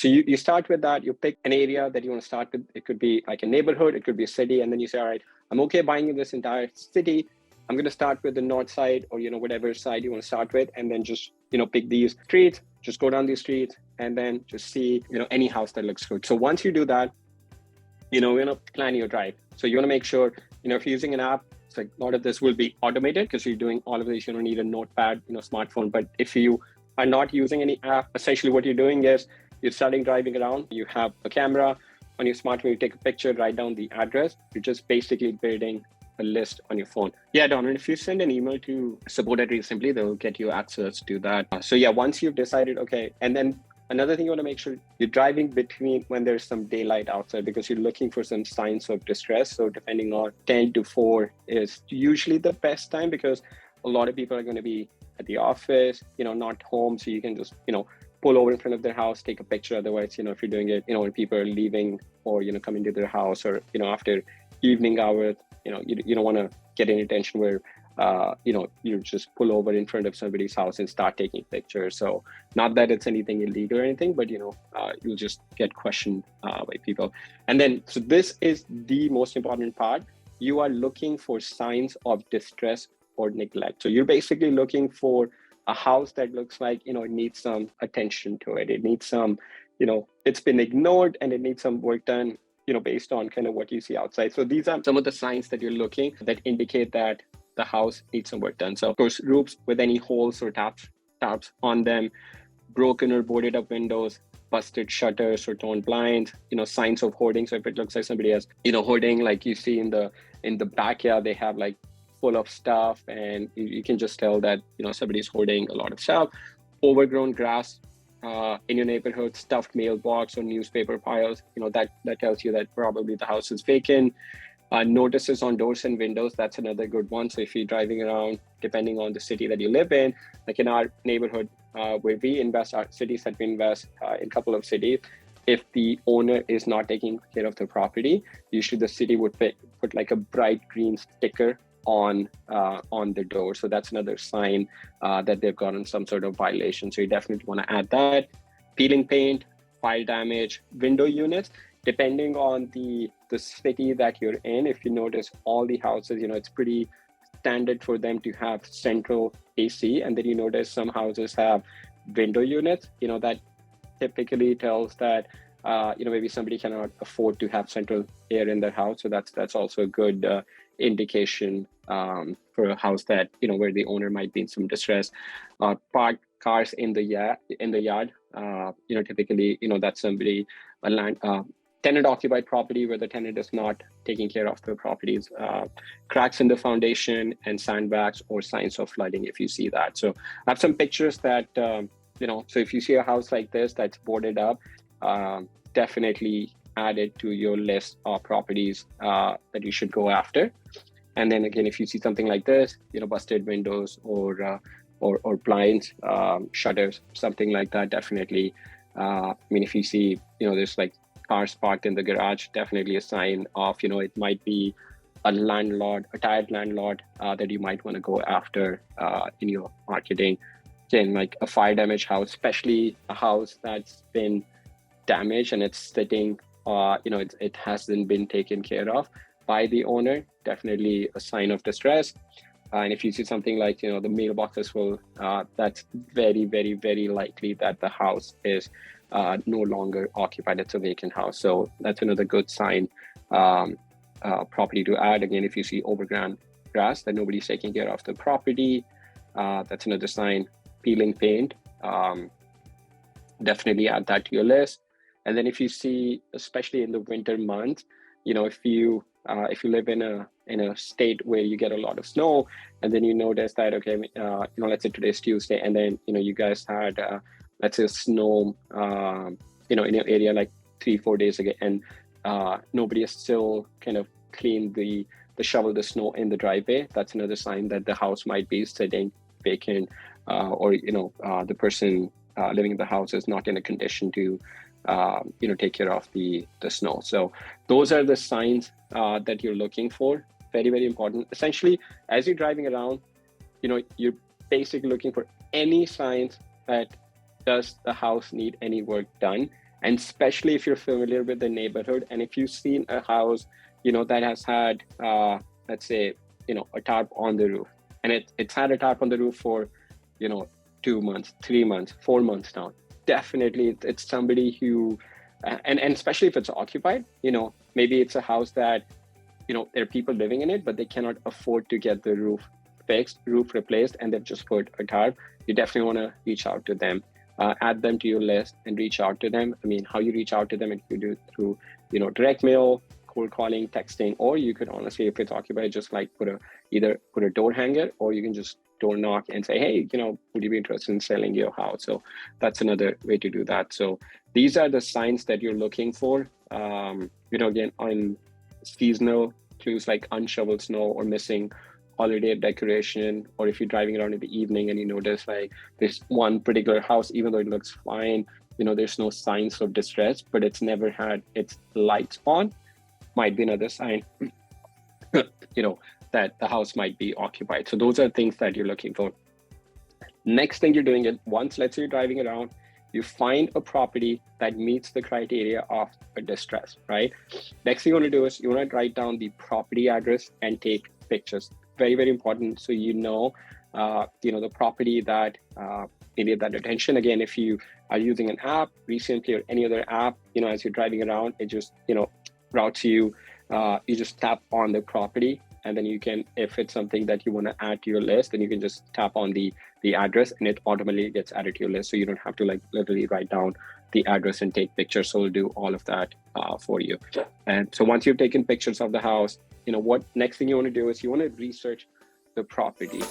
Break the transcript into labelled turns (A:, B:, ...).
A: So you start with that, you pick an area that you want to start with. It could be like a neighborhood, it could be a city. And then you say, all right, I'm okay buying in this entire city. I'm going to start with the north side or, whatever side you want to start with. And then just, pick these streets, just go down these streets and then just see, any house that looks good. So once you do that, you're going to plan your drive. So you want to make sure, if you're using an app, it's like a lot of this will be automated because you're doing all of this. You don't need a notepad, smartphone. But if you are not using any app, essentially what you're doing is you're starting driving around. You have a camera on your smartphone. You take a picture, write down the address. You're just basically building a list on your phone. Yeah, Don, and if you send an email to support at REsimpli, they'll get you access to that. So yeah, once you've decided, okay, and then another thing you want to make sure you're driving between when there's some daylight outside because you're looking for some signs of distress. So depending on 10 to 4 is usually the best time because a lot of people are going to be at the office, not home. So you can just, pull over in front of their house, take a picture. Otherwise, if you're doing it, when people are leaving or, coming to their house or, after evening hours, you don't want to get any attention where, you just pull over in front of somebody's house and start taking pictures. So not that it's anything illegal or anything, but, you'll just get questioned by people. And then, so this is the most important part. You are looking for signs of distress or neglect. So you're basically looking for a house that looks like, it needs some attention to it. It needs some, it's been ignored and it needs some work done, based on kind of what you see outside. So these are some of the signs that you're looking that indicate that the house needs some work done. So of course, roofs with any holes or taps on them, broken or boarded up windows, busted shutters or torn blinds, signs of hoarding. So if it looks like somebody has, hoarding, like you see in the backyard, they have like full of stuff and you can just tell that, somebody's hoarding a lot of stuff. Overgrown grass in your neighborhood, stuffed mailbox or newspaper piles, that tells you that probably the house is vacant. Notices on doors and windows, that's another good one. So if you're driving around, depending on the city that you live in, like in our neighborhood where we invest, our cities that we invest in a couple of cities, if the owner is not taking care of the property, usually the city would put like a bright green sticker on the door. So that's another sign that they've gotten some sort of violation. So you definitely want to add that. Peeling paint, fire damage, window units, depending on the city that you're in. If you notice all the houses, it's pretty standard for them to have central AC. And then you notice some houses have window units, that typically tells that, maybe somebody cannot afford to have central air in their house. So that's also a good indication for a house that, where the owner might be in some distress. Parked cars in the yard, typically, that's somebody, a land, tenant occupied property where the tenant is not taking care of the properties, cracks in the foundation and sandbags or signs of flooding if you see that. So I have some pictures that, so if you see a house like this that's boarded up, definitely add it to your list of properties that you should go after. And then again, if you see something like this, busted windows or blinds, shutters, something like that, definitely. If you see, there's like cars parked in the garage, definitely a sign of, it might be a tired landlord that you might want to go after in your marketing. Again, like a fire damaged house, especially a house that's been damaged and it's sitting, it hasn't been taken care of by the owner, definitely a sign of distress. And if you see something like, the mailboxes full, that's very, very, very likely that the house is no longer occupied. It's a vacant house. So that's another good sign, property to add. Again, if you see overgrown grass that nobody's taking care of the property, that's another sign. Peeling paint, definitely add that to your list. And then if you see, especially in the winter months, if you live in a state where you get a lot of snow, and then you notice that, okay, let's say today's Tuesday, and then, you guys had, let's say snow, in your area like 3-4 days ago, and nobody has still kind of cleaned the shovel the snow in the driveway. That's another sign that the house might be sitting vacant, or the person living in the house is not in a condition to take care of the snow. So those are the signs that you're looking for. Very, very important. Essentially, as you're driving around, you're basically looking for any signs that does the house need any work done. And especially if you're familiar with the neighborhood, and if you've seen a house, that has had, let's say, a tarp on the roof, and it's had a tarp on the roof for, 2 months, 3 months, 4 months now. Definitely, it's somebody who, and especially if it's occupied, maybe it's a house that, there are people living in it, but they cannot afford to get the roof fixed, roof replaced, and they've just put a tarp. You definitely want to reach out to them, add them to your list and reach out to them. I mean, how you reach out to them, if you do through, direct mail, cold calling, texting, or you could honestly, if it's occupied, just like either put a door hanger, or you can just door knock and say, hey, would you be interested in selling your house? So that's another way to do that. So these are the signs that you're looking for. Again, on seasonal clues like unshoveled snow or missing holiday decoration, or if you're driving around in the evening and you notice like this one particular house, even though it looks fine, there's no signs of distress, but it's never had its lights on, might be another sign that the house might be occupied. So those are things that you're looking for. Next thing you're doing is, once, let's say you're driving around, you find a property that meets the criteria of a distress, right? Next thing you want to do is you want to write down the property address and take pictures. Very, very important. So the property that needed that attention. Again, if you are using an app, REsimpli or any other app, as you're driving around, it just, routes you, you just tap on the property, and then you can, if it's something that you want to add to your list, then you can just tap on the address and it automatically gets added to your list. So you don't have to literally write down the address and take pictures. So we'll do all of that for you. And so once you've taken pictures of the house, what next thing you want to do is you want to research the property.